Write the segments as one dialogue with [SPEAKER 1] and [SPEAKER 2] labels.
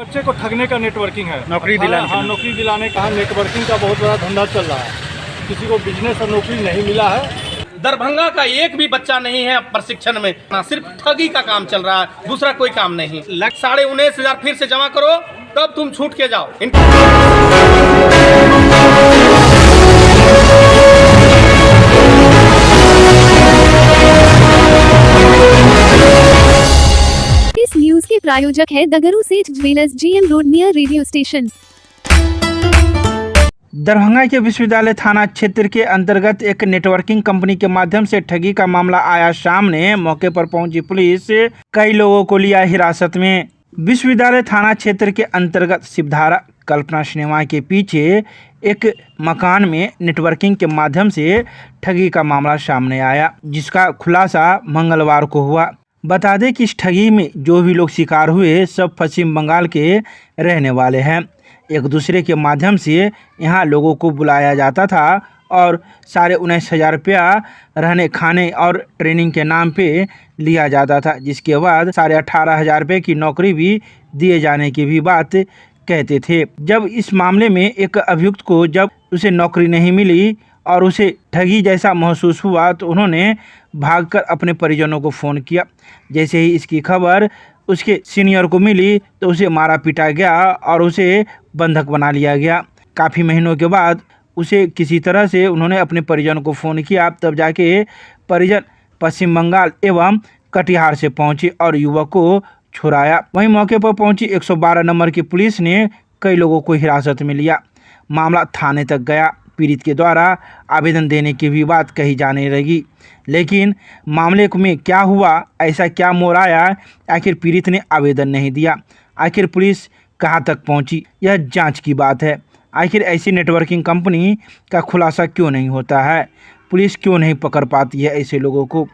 [SPEAKER 1] बच्चे को ठगने का नेटवर्किंग है,
[SPEAKER 2] नौकरी दिलाने
[SPEAKER 1] हाँ, नौकरी दिलाने का नेटवर्किंग का बहुत बड़ा धंधा चल रहा है। किसी को बिजनेस और नौकरी नहीं मिला है।
[SPEAKER 3] दरभंगा का एक भी बच्चा नहीं है प्रशिक्षण में, ना सिर्फ ठगी का काम चल रहा है, दूसरा कोई काम नहीं। 19,500 फिर से जमा करो, तब तुम छूट के जाओ।
[SPEAKER 4] इस न्यूज के प्रायोजक है दगरू सेठ jewellers, GM road near radio station.
[SPEAKER 2] Darbhanga के विश्वविद्यालय थाना क्षेत्र के अंतर्गत एक नेटवर्किंग कंपनी के माध्यम से ठगी का मामला आया सामने। मौके पर पहुंची पुलिस कई लोगों को लिया हिरासत में। विश्वविद्यालय थाना क्षेत्र के अंतर्गत शिवधारा कल्पना सिनेमा के पीछे एक मकान में नेटवर्किंग के माध्यम से ठगी का मामला सामने आया, जिसका खुलासा मंगलवार को हुआ। बता दें कि इस ठगी में जो भी लोग शिकार हुए सब पश्चिम बंगाल के रहने वाले हैं। एक दूसरे के माध्यम से यहाँ लोगों को बुलाया जाता था और 19,500 रुपया रहने खाने और ट्रेनिंग के नाम पे लिया जाता था, जिसके बाद 18,500 रुपये की नौकरी भी दिए जाने की भी बात कहते थे। जब इस मामले में एक अभियुक्त को जब उसे नौकरी नहीं मिली और उसे ठगी जैसा महसूस हुआ तो उन्होंने भागकर अपने परिजनों को फ़ोन किया। जैसे ही इसकी खबर उसके सीनियर को मिली तो उसे मारा पीटा गया और उसे बंधक बना लिया गया। काफ़ी महीनों के बाद उसे किसी तरह से उन्होंने अपने परिजन को फ़ोन किया, तब जाके परिजन पश्चिम बंगाल एवं कटिहार से पहुंचे और युवक को छुड़ाया। वहीं मौके पर पहुंची 112 नंबर की पुलिस ने कई लोगों को हिरासत में लिया। मामला थाने तक गया। पीड़ित के द्वारा आवेदन देने की भी बात कही जाने लगी, लेकिन मामले में क्या हुआ, ऐसा क्या मोड़ आया, आखिर पीड़ित ने आवेदन नहीं दिया, आखिर पुलिस कहाँ तक पहुंची, यह जांच की बात है। आखिर ऐसी नेटवर्किंग कंपनी का खुलासा क्यों नहीं होता है, पुलिस क्यों नहीं पकड़ पाती है ऐसे लोगों को।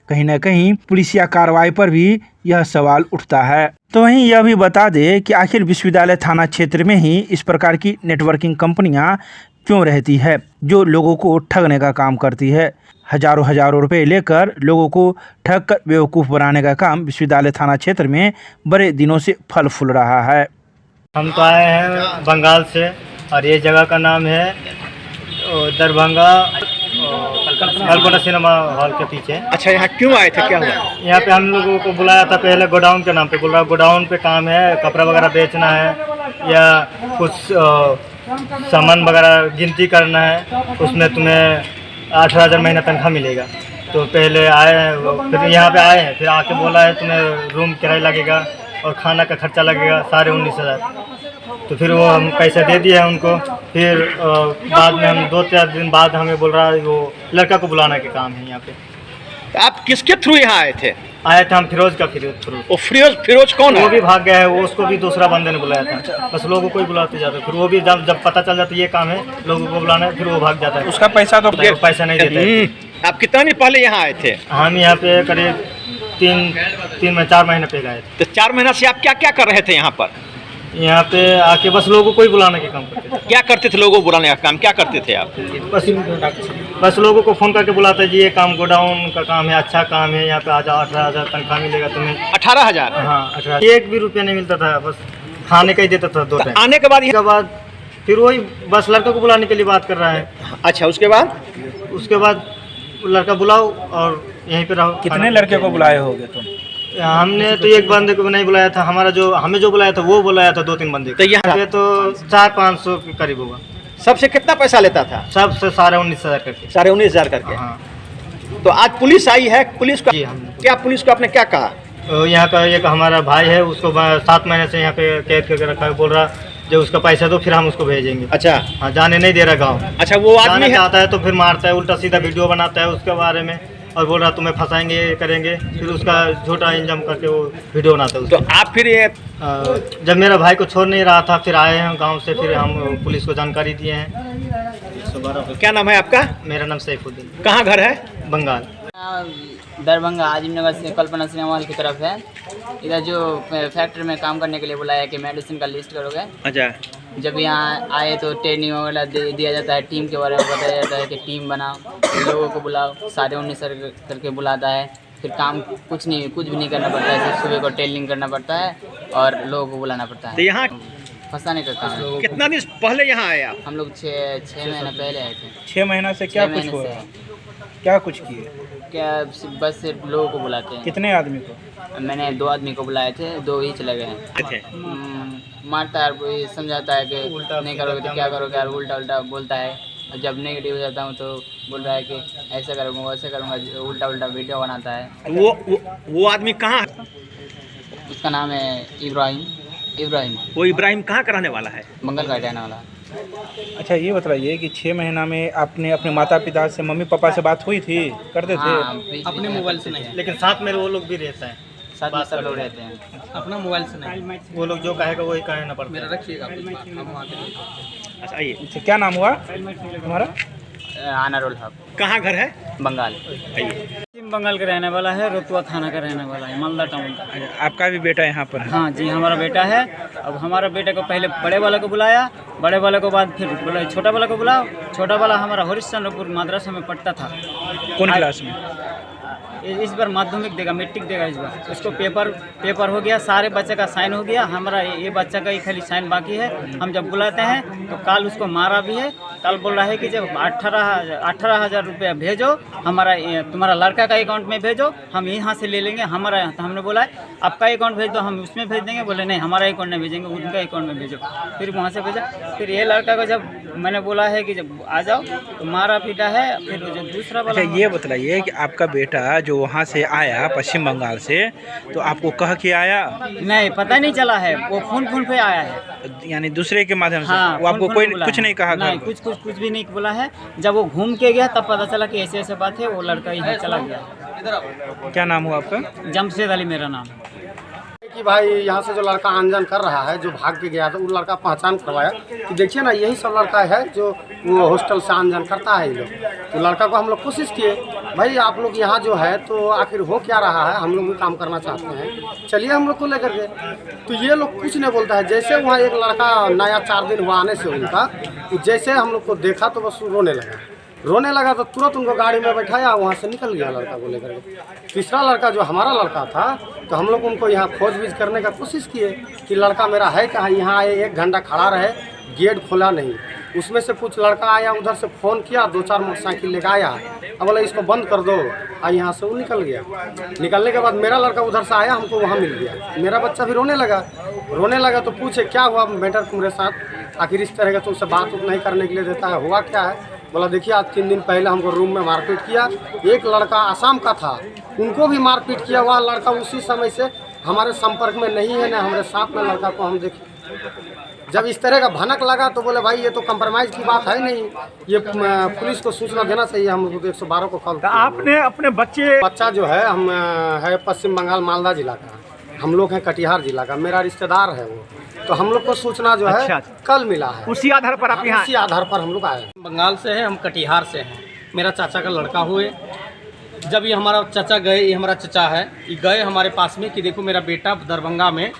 [SPEAKER 2] कहीं ना कहीं पुलिसिया कार्रवाई पर भी यह सवाल उठता है। तो वहीं यह भी बता दें कि आखिर विश्वविद्यालय थाना क्षेत्र में ही इस प्रकार की नेटवर्किंग कंपनियां क्यों रहती है, जो लोगों को ठगने का काम करती है। हजारों रुपए लेकर लोगों को ठग कर बेवकूफ़ बनाने का काम विश्वविद्यालय थाना क्षेत्र में बड़े दिनों से फल फूल रहा है।
[SPEAKER 5] हम तो आए हैं बंगाल से और ये जगह का नाम है दरभंगा कल्पना सिनेमा हॉल के पीछे।
[SPEAKER 2] अच्छा, यहाँ क्यों आए थे, क्या हुआ?
[SPEAKER 5] यहाँ पे हम लोगों को बुलाया था, पहले गोडाउन के नाम पे बोल रहा, गोडाउन पे काम है, कपड़ा वगैरह बेचना है या कुछ सामान वगैरह गिनती करना है, उसमें तुम्हें 18,000 महीना तनख्वाह मिलेगा। तो पहले आए हैं, फिर यहाँ पे आए हैं, फिर आके बोला है तुम्हें रूम किराया लगेगा और खाना का खर्चा लगेगा 19,500। तो फिर वो हम पैसे दे दिए हैं उनको। फिर बाद में हम 2-4 दिन बाद हमें बोल रहा है वो लड़का को बुलाने के काम है यहाँ पे।
[SPEAKER 2] आप किसके थ्रू यहाँ आए थे?
[SPEAKER 5] आए थे हम फिरोज का थ्रू।
[SPEAKER 2] वो फिरोज कौन है?
[SPEAKER 5] वो भी भाग गया है, वो उसको भी दूसरा बंदे ने बुलाया था। बस लोगों को ही बुलाते जाते, फिर वो भी जब पता चल जाता ये काम है लोगों को बुलाना है, फिर वो भाग जाता है।
[SPEAKER 2] उसका पैसा तो
[SPEAKER 5] पैसा नहीं देते।
[SPEAKER 2] आप कितना दिन पहले यहाँ आए थे?
[SPEAKER 5] हम यहाँ पे करीब 4 महीने पे गए थे।
[SPEAKER 2] तो 4 महीना से आप क्या क्या कर रहे थे यहाँ पर?
[SPEAKER 5] यहाँ पे आके बस लोगों को ही बुलाने के काम करते थे।
[SPEAKER 2] क्या करते थे लोगों को बुलाने का काम, क्या करते थे आप?
[SPEAKER 5] बस लोगों को फ़ोन करके बुलाते जी ये काम गोडाउन का काम है, अच्छा काम है, यहाँ पे आ जाओ, 18,000 तनख्वाह मिलेगा तुम्हें।
[SPEAKER 2] 18,000?
[SPEAKER 5] हाँ 18,000। 1 भी रुपया नहीं मिलता था, बस खाने का ही देता था 2 टाइम।
[SPEAKER 2] आने के बाद
[SPEAKER 5] फिर वही बस लड़का को बुलाने के लिए बात कर रहा है।
[SPEAKER 2] अच्छा, उसके बाद
[SPEAKER 5] लड़का बुलाओ और यहीं पे रहो।
[SPEAKER 2] कितने लड़के को बुलाए होगे तुम?
[SPEAKER 5] हमने तो एक बंदे को नहीं बुलाया था, हमें जो बुलाया था वो बुलाया था 2-3 बंदे।
[SPEAKER 2] तो यहाँ
[SPEAKER 5] पे तो 400-500 के करीब होगा।
[SPEAKER 2] सबसे कितना पैसा लेता था?
[SPEAKER 5] सबसे 19,500 करके।
[SPEAKER 2] 19,500 करके।
[SPEAKER 5] हाँ।
[SPEAKER 2] तो आज पुलिस आई है, पुलिस को
[SPEAKER 5] क्या
[SPEAKER 2] पुलिस को आपने क्या कहा?
[SPEAKER 5] यहाँ का एक हमारा भाई है, उसको 7 महीने से यहाँ पे कैद करके रखा है, बोल रहा जो उसका पैसा दो फिर हम उसको भेजेंगे।
[SPEAKER 2] अच्छा।
[SPEAKER 5] हाँ, जाने नहीं दे रहा गाँव।
[SPEAKER 2] अच्छा, वो आदमी
[SPEAKER 5] आता है तो फिर मारता है, उल्टा सीधा वीडियो बनाता है उसके बारे में और बोल रहा तुम्हें फंसाएंगे, ये करेंगे, फिर उसका झूठा इंजाम करके वो वीडियो बनाता है।
[SPEAKER 2] तो आप फिर ये
[SPEAKER 5] जब मेरा भाई को छोड़ नहीं रहा था फिर आए हैं गांव से, फिर हम पुलिस को जानकारी दिए हैं।
[SPEAKER 2] क्या नाम है आपका?
[SPEAKER 5] मेरा नाम सैफुद्दीन।
[SPEAKER 2] कहाँ घर है?
[SPEAKER 5] बंगाल।
[SPEAKER 6] दरभंगा आजिम नगर से कल्पना सिनेमा हॉल की तरफ है। इधर जो फैक्ट्री में काम करने के लिए बुलाया कि मेडिसिन का लिस्ट करोगे।
[SPEAKER 2] अच्छा।
[SPEAKER 6] जब यहाँ आए तो ट्रेनिंग वगैरह दिया जाता है, टीम के बारे में बताया जाता है कि टीम बनाओ, लोगों को बुलाओ, 19,500 करके बुलाता है। फिर काम कुछ भी नहीं करना पड़ता है, सिर्फ सुबह को ट्रेनिंग करना पड़ता है और लोगों को बुलाना पड़ता
[SPEAKER 7] तो
[SPEAKER 6] है।
[SPEAKER 7] यहाँ
[SPEAKER 6] फंसाने का काम है।
[SPEAKER 7] कितना दिन पहले यहाँ आए आप?
[SPEAKER 6] हम लोग छः महीने पहले आए थे।
[SPEAKER 2] 6 महीना से क्या
[SPEAKER 6] 6
[SPEAKER 2] कुछ
[SPEAKER 6] महीने
[SPEAKER 2] हुआ?
[SPEAKER 6] से
[SPEAKER 2] क्या कुछ किए?
[SPEAKER 6] क्या बस सिर्फ लोगों को बुलाते हैं।
[SPEAKER 2] कितने आदमी को?
[SPEAKER 6] मैंने 2 आदमी को बुलाए थे, 2 ही चले गए हैं।
[SPEAKER 7] थे
[SPEAKER 6] मारता है, कोई समझाता है कि नहीं करोगे तो क्या करोगे, और उल्टा उल्टा बोलता है। और जब नेगेटिव हो जाता हूँ तो बोल रहा है कि ऐसा करूँगा वैसे करूँगा, उल्टा उल्टा वीडियो बनाता है।
[SPEAKER 7] वो आदमी कहाँ है?
[SPEAKER 6] उसका नाम है इब्राहिम।
[SPEAKER 7] वो इब्राहिम कहाँ का रहने वाला है?
[SPEAKER 6] मंगल का रहने वाला।
[SPEAKER 2] अच्छा ये बताइए कि 6 महीना में आपने अपने माता पिता से, मम्मी पापा से बात हुई थी? करते थे?
[SPEAKER 6] हाँ,
[SPEAKER 3] अपने मोबाइल से नहीं,
[SPEAKER 5] लेकिन साथ में वो लोग भी रहते हैं,
[SPEAKER 6] साथ में सब लोग रहते हैं।
[SPEAKER 3] अपना मोबाइल से नहीं।
[SPEAKER 5] वो लोग जो कहेगा वही कहना पड़ता है।
[SPEAKER 3] मेरा रखिएगा हम वहाँ के।
[SPEAKER 7] अच्छा आइए,
[SPEAKER 2] अच्छा क्या नाम हुआ तुम्हारा?
[SPEAKER 6] अनारुल हक,
[SPEAKER 7] कहाँ घर है?
[SPEAKER 6] बंगाल।
[SPEAKER 7] आइए।
[SPEAKER 8] पश्चिम बंगाल का रहने वाला है, रोतुआ थाना का रहने वाला है, मालदा टाउन का।
[SPEAKER 2] आपका भी बेटा यहाँ पर है?
[SPEAKER 8] हाँ जी, हमारा बेटा है। अब हमारा बेटे को पहले बड़े वाले को बुलाया, बड़े वाले को बाद फिर बोला छोटा वाला को बुलाओ। छोटा वाला हमारा हरिश्चंद्रपुर मद्रासा में पढ़ता था।
[SPEAKER 2] कौन क्लास में?
[SPEAKER 8] इस बार माध्यमिक देगा, मैट्रिक देगा इस बार। उसको पेपर हो गया, सारे बच्चे का साइन हो गया, हमारा ये बच्चा का ही खाली साइन बाकी है। हम जब बुलाते हैं तो कल उसको मारा भी है। कल बोल रहा है कि जब 18,000 रुपया भेजो, हमारा तुम्हारा लड़का का अकाउंट में भेजो, हम यहाँ से ले लेंगे हमारा। तो हमने बोला है आपका अकाउंट भेज दो, हम उसमें भेज देंगे। बोले नहीं, हमारा अकाउंट नहीं भेजेंगे, उनका अकाउंट में भेजो। फिर वहाँ से भेजा। फिर ये लड़का को जब मैंने बोला है कि जब आ जाओ तो मारा पीटा है। फिर जो दूसरा वाला,
[SPEAKER 2] अच्छा ये बताइए कि आपका बेटा जो वहाँ से आया पश्चिम बंगाल से, तो आपको कह के आया?
[SPEAKER 8] नहीं पता नहीं चला है, वो फोन पे आया है।
[SPEAKER 2] यानी दूसरे के माध्यम से?
[SPEAKER 8] हाँ,
[SPEAKER 2] वो आपको
[SPEAKER 8] फोन
[SPEAKER 2] कोई
[SPEAKER 8] पे बोला
[SPEAKER 2] कुछ
[SPEAKER 8] है।
[SPEAKER 2] नहीं कहा?
[SPEAKER 8] नहीं, कुछ भी नहीं बोला है। जब वो घूम के गया तब पता चला कि ऐसे ऐसे बात है। वो लड़का यहाँ चला गया।
[SPEAKER 2] क्या नाम हुआ आपका?
[SPEAKER 8] जमशेद अली मेरा नाम है।
[SPEAKER 9] कि भाई यहाँ से जो लड़का आंदोलन कर रहा है, जो भाग के गया था, वो लड़का पहचान करवाया कि देखिए ना यही सब लड़का है जो वो हॉस्टल से आंदोलन करता है। ये लोग तो लड़का को हम लोग कोशिश किए, भाई आप लोग यहाँ जो है तो आखिर हो क्या रहा है, हम लोग भी काम करना चाहते हैं, चलिए हम लोग को लेकर के। तो ये लोग कुछ नहीं बोलता है। जैसे वहाँ एक लड़का नया 4 दिन हुआ आने से उनका, तो जैसे हम लोग को देखा तो बस रोने लगा तो तुरंत उनको गाड़ी में बैठाया, वहाँ से निकल गया लड़का को लेकर के। तीसरा लड़का जो हमारा लड़का था, तो हम लोग उनको यहाँ खोजबीज करने का कोशिश किए कि लड़का मेरा है कहाँ। यहाँ आए, 1 घंटा खड़ा रहे, गेट खोला नहीं। उसमें से कुछ लड़का आया, उधर से फ़ोन किया, 2-4 मोटरसाइकिल लेकर आया, अब बोला इसको बंद कर दो। यहाँ से वो निकल गया। निकलने के बाद मेरा लड़का उधर से आया, हमको वहाँ मिल गया। मेरा बच्चा भी रोने लगा तो पूछे क्या हुआ मैटर तुम्हारे साथ, आखिर इस तरह का तुमसे बात नहीं करने के लिए देता है, हुआ क्या है? बोला देखिए आज 3 दिन पहले हमको रूम में मारपीट किया। एक लड़का आसाम का था, उनको भी मारपीट किया। वह लड़का उसी समय से हमारे संपर्क में नहीं है, ना हमारे साथ में लड़का को हम देखे। जब इस तरह का भनक लगा तो बोले भाई ये तो कंप्रोमाइज़ की बात है नहीं, ये पुलिस को सूचना देना चाहिए। हम लोग 112 को कॉल।
[SPEAKER 7] आपने अपने बच्चा
[SPEAKER 9] जो है हम है पश्चिम बंगाल मालदा जिला का, हम लोग हैं कटिहार जिला का, मेरा रिश्तेदार है वो। तो हम लोग को सूचना जो है कल मिला है,
[SPEAKER 7] उसी आधार पर आप यहाँ?
[SPEAKER 9] उसी आधार पर हम लोग आए।
[SPEAKER 3] बंगाल से है, हम कटिहार से हैं। मेरा चाचा का लड़का हुए। जब ये हमारा चाचा गए, ये हमारा चाचा है, ये गए हमारे पास में कि देखो मेरा बेटा दरभंगा में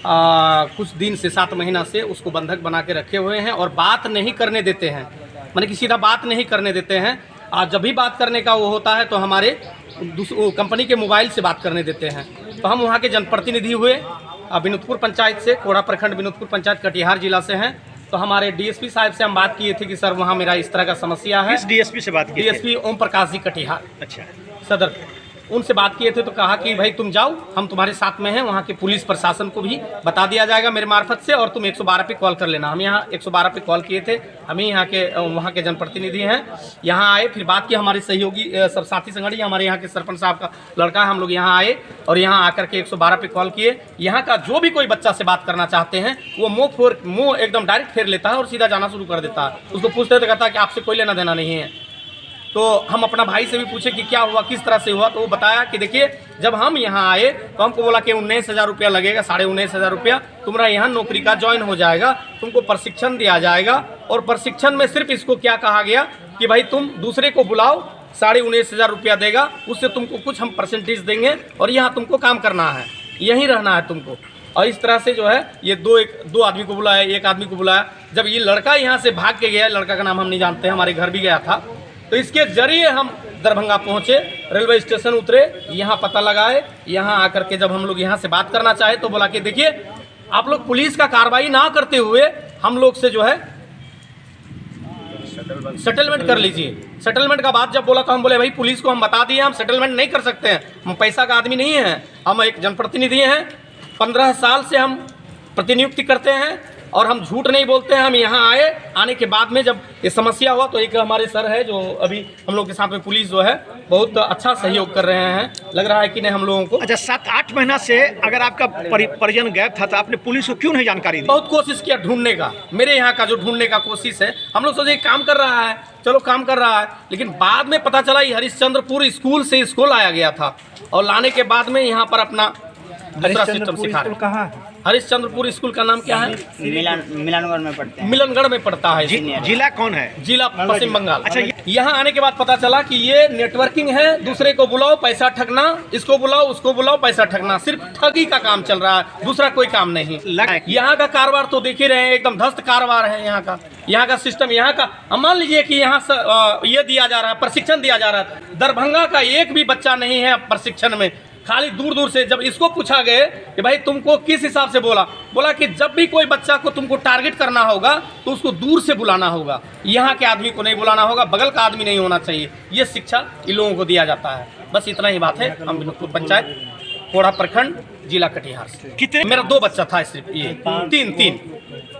[SPEAKER 3] कुछ दिन से 7 महीना से उसको बंधक बना के रखे हुए हैं और बात नहीं करने देते हैं, माने कि सीधा बात नहीं करने देते हैं। और जब भी बात करने का वो होता है तो हमारे कंपनी के मोबाइल से बात करने देते हैं। तो हम वहाँ के जनप्रतिनिधि हुए, विनोदपुर पंचायत से, कोड़ा प्रखंड विनोदपुर पंचायत कटिहार जिला से हैं। तो हमारे डीएसपी साहब से हम बात किए थे कि सर वहाँ मेरा इस तरह का समस्या है।
[SPEAKER 7] किस डीएसपी से बात की?
[SPEAKER 3] डीएसपी ओम प्रकाश जी कटिहार
[SPEAKER 7] अच्छा
[SPEAKER 3] सदर, उनसे बात किए थे। तो कहा कि भाई तुम जाओ, हम तुम्हारे साथ में हैं। वहाँ के पुलिस प्रशासन को भी बता दिया जाएगा मेरे मार्फत से, और तुम 112 पे कॉल कर लेना। हम यहाँ 112 पे कॉल किए थे। हम ही यहाँ के वहाँ के जनप्रतिनिधि हैं, यहाँ आए, फिर बात की। हमारे सहयोगी सब साथी संगठन, हमारे यहाँ के सरपंच साहब का लड़का है, हम लोग यहाँ आए और यहाँ आकर के 112 पे कॉल किए। यहाँ का जो भी कोई बच्चा से बात करना चाहते हैं वो मुँह एकदम डायरेक्ट फेर लेता है और सीधा जाना शुरू कर देता है। उसको पूछते तो कहता है कि आपसे कोई लेना देना नहीं है। तो हम अपना भाई से भी पूछे कि क्या हुआ, किस तरह से हुआ। तो वो बताया कि देखिए जब हम यहाँ आए तो हमको बोला कि 19,000 रुपया लगेगा, 19,500 रुपया तुम्हारा यहाँ नौकरी का ज्वाइन हो जाएगा, तुमको प्रशिक्षण दिया जाएगा। और प्रशिक्षण में सिर्फ इसको क्या कहा गया कि भाई तुम दूसरे को बुलाओ, 19,500 रुपया देगा, उससे तुमको कुछ हम परसेंटेज देंगे और यहाँ तुमको काम करना है, यहीं रहना है तुमको। और इस तरह से जो है ये दो आदमी को बुलाया, एक आदमी को बुलाया। जब ये लड़का यहाँ से भाग के गया, लड़का का नाम हम नहीं जानते, हमारे घर भी गया था, तो इसके जरिए हम दरभंगा पहुँचे, रेलवे स्टेशन उतरे, यहाँ पता लगाए। यहाँ आकर के जब हम लोग यहाँ से बात करना चाहे तो बोला कि देखिए आप लोग पुलिस का कार्रवाई ना करते हुए हम लोग से जो है सेटलमेंट कर लीजिए। सेटलमेंट का बात जब बोला तो हम बोले भाई पुलिस को हम बता दिए हम सेटलमेंट नहीं कर सकते हैं, हम पैसा का आदमी नहीं हैं, हम एक जनप्रतिनिधि हैं, 15 साल से हम प्रतिनियुक्ति करते हैं और हम झूठ नहीं बोलते हैं। हम यहाँ आने के बाद में जब ये समस्या हुआ तो एक हमारे सर है जो अभी हम लोग के साथ में पुलिस जो है बहुत अच्छा सहयोग कर रहे हैं, लग रहा है कि नहीं हम लोगों को।
[SPEAKER 7] अच्छा 7-8 महीना से अगर आपका परिजन गायब था तो आपने पुलिस को क्यों नहीं जानकारी दी?
[SPEAKER 3] बहुत कोशिश किया ढूंढने का, मेरे यहाँ का जो ढूंढने का कोशिश है, हम लोग सोचे काम कर रहा है, चलो काम कर रहा है, लेकिन बाद में पता चला ये हरिश्चंद्रपुर स्कूल से इसको लाया गया था और लाने के बाद में यहाँ पर अपना दूसरा सिस्टम सिखा रहे हैं।
[SPEAKER 2] कहाँ है?
[SPEAKER 3] हरिश्चंद्रपुर स्कूल का नाम क्या है?
[SPEAKER 6] मिलनगढ़ में पढ़ते हैं।
[SPEAKER 3] मिलनगढ़ में पड़ता है।
[SPEAKER 7] जिला कौन है?
[SPEAKER 3] जिला पश्चिम बंगाल।
[SPEAKER 7] अच्छा,
[SPEAKER 3] यहाँ आने के बाद पता चला कि ये नेटवर्किंग है, दूसरे को बुलाओ पैसा ठगना, इसको बुलाओ उसको बुलाओ पैसा ठगना, सिर्फ ठगी का काम चल रहा है, दूसरा कोई काम नहीं। यहाँ का कारोबार तो देख ही रहे हैं, एकदम ध्वस्त कारोबार है यहाँ का सिस्टम। यहाँ का अब मान लीजिए कि यहाँ से ये दिया जा रहा है, प्रशिक्षण दिया जा रहा है, दरभंगा का एक भी बच्चा नहीं है प्रशिक्षण में, खाली दूर दूर से। जब इसको पूछा गया कि भाई तुमको किस हिसाब से बोला कि जब भी कोई बच्चा को तुमको टारगेट करना होगा तो उसको दूर से बुलाना होगा, यहाँ के आदमी को नहीं बुलाना होगा, बगल का आदमी नहीं होना चाहिए। ये शिक्षा इन लोगों को दिया जाता है। बस इतना ही बात है। हम विनोदपुर पंचायत, कोढ़ा प्रखंड, जिला कटिहार से।
[SPEAKER 7] कितने?
[SPEAKER 3] मेरा 2 बच्चा था सिर्फ, ये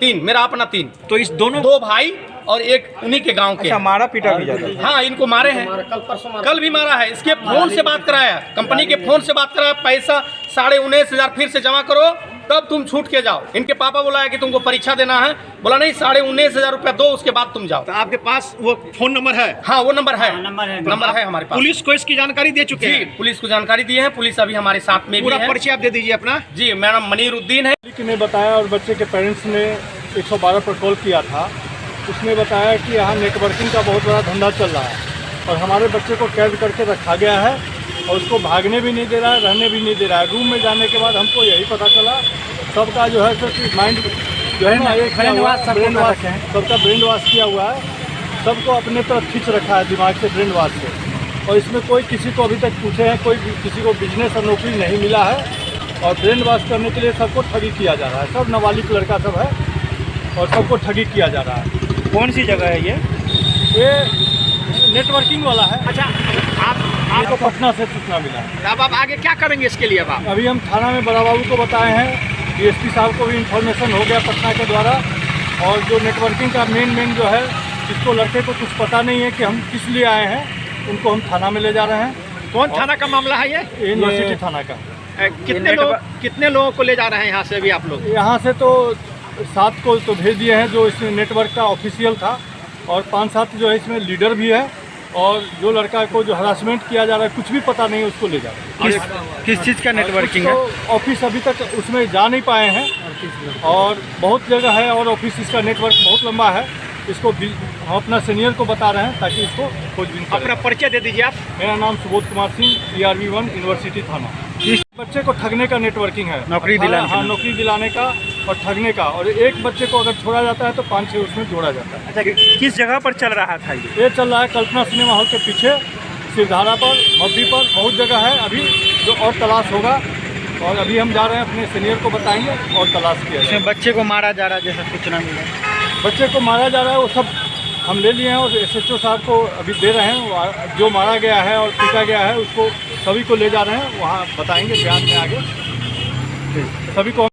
[SPEAKER 3] तीन मेरा अपना 3।
[SPEAKER 7] तो इस दोनों
[SPEAKER 3] 2 भाई और एक उन्हीं के गांव के।
[SPEAKER 2] अच्छा, मारा पीटा भी जाता है?
[SPEAKER 3] हाँ, इनको मारे हैं, कल भी मारा है। इसके फोन से बात कराया, कंपनी के फोन से बात कराया, पैसा 19,500 फिर से जमा करो तब तुम छूट के जाओ। इनके पापा बुलाया कि तुमको परीक्षा देना है, बोला नहीं 19,500 रुपया दो उसके बाद तुम जाओ।
[SPEAKER 7] तो आपके पास वो फोन नंबर है?
[SPEAKER 3] हाँ, वो नंबर है,
[SPEAKER 8] नंबर
[SPEAKER 3] है हमारे पास।
[SPEAKER 7] पुलिस को इसकी जानकारी दे चुके
[SPEAKER 3] जी,
[SPEAKER 7] हैं?
[SPEAKER 3] पुलिस को जानकारी दी है, पुलिस अभी हमारे साथ में भी
[SPEAKER 7] पूरा
[SPEAKER 3] है।
[SPEAKER 7] परिचय आप दे दीजिए अपना।
[SPEAKER 3] जी, मेरा मनीरुद्दीन है।
[SPEAKER 1] ने बताया और बच्चे के पेरेंट्स ने 112 पर कॉल किया था। उसने बताया कि यहाँ नेटवर्किंग का बहुत बड़ा धंधा चल रहा है और हमारे बच्चे को कैद करके रखा गया है और उसको भागने भी नहीं दे रहा है, रहने भी नहीं दे रहा है। रूम में जाने के बाद हमको यही पता चला सबका जो है सर माइंड जो है ना एक ब्रेन वाश, सबका ब्रेन वाश किया हुआ है, सबको अपने तरफ खींच रखा है दिमाग से, ब्रेन वाश से। और इसमें कोई किसी को अभी तक पूछे हैं, कोई किसी को बिजनेस और नौकरी नहीं मिला है और ब्रेन वॉश करने के लिए सबको ठगी किया जा रहा है। सब नाबालिग लड़का सब है और सबको ठगी किया जा रहा है।
[SPEAKER 2] कौन सी जगह है
[SPEAKER 1] ये नेटवर्किंग वाला है।
[SPEAKER 7] अच्छा,
[SPEAKER 1] आपको पटना से सूचना मिला है।
[SPEAKER 7] अब आप आगे क्या करेंगे इसके लिए? अब आप
[SPEAKER 1] अभी हम थाना में बड़ा बाबू को बताए हैं, डीएसपी साहब को भी इन्फॉर्मेशन हो गया पटना के द्वारा। और जो नेटवर्किंग का मेन जो है, जिसको लड़के को कुछ पता नहीं है कि हम किस लिए आए हैं, उनको हम थाना में ले जा रहे हैं।
[SPEAKER 7] कौन थाना का मामला है ये?
[SPEAKER 1] यूनिवर्सिटी थाना का।
[SPEAKER 7] कितने लोगों को ले जा रहे हैं यहाँ से अभी आप लोग?
[SPEAKER 1] यहाँ से तो 7 को तो भेज दिए हैं जो इसमें नेटवर्क का ऑफिशियल था और 5-7 जो है इसमें लीडर भी है। और जो लड़का को जो हरासमेंट किया जा रहा है, कुछ भी पता नहीं, उसको ले जा रहे हैं।
[SPEAKER 2] किस चीज़ का नेटवर्किंग है?
[SPEAKER 1] ऑफिस अभी तक उसमें जा नहीं पाए हैं और बहुत जगह है और ऑफिस इसका नेटवर्क बहुत लंबा है। इसको हम अपना सीनियर को बता रहे हैं ताकि इसको खोजबीन करें।
[SPEAKER 7] अपना परिचय दे दीजिए आप।
[SPEAKER 1] मेरा नाम सुबोध कुमार सिंह, PRV1 यूनिवर्सिटी थाना। इस बच्चे को ठगने का नेटवर्किंग है,
[SPEAKER 2] नौकरी दिलाने
[SPEAKER 1] हाँ, नौकरी दिलाने का और ठगने का। और एक बच्चे को अगर छोड़ा जाता है तो 5-6 उसमें जोड़ा जाता है।
[SPEAKER 2] अच्छा, किस जगह पर चल रहा था
[SPEAKER 1] ये चल रहा है कल्पना सिनेमा हॉल के पीछे, सिरधारा पर, मब्बी पर, बहुत जगह है अभी जो और तलाश होगा। और अभी हम जा रहे हैं, अपने सीनियर को बताएंगे और तलाश किया जाएगा।
[SPEAKER 2] बच्चे को मारा जा रहा है जैसा सूचना मिला?
[SPEAKER 1] बच्चे को मारा जा रहा है वो सब हम ले लिए हैं और SHO साहब को अभी दे रहे हैं। जो मारा गया है और पीटा गया है उसको सभी को ले जा रहे हैं, वहाँ बताएंगे बयान में आगे सभी को।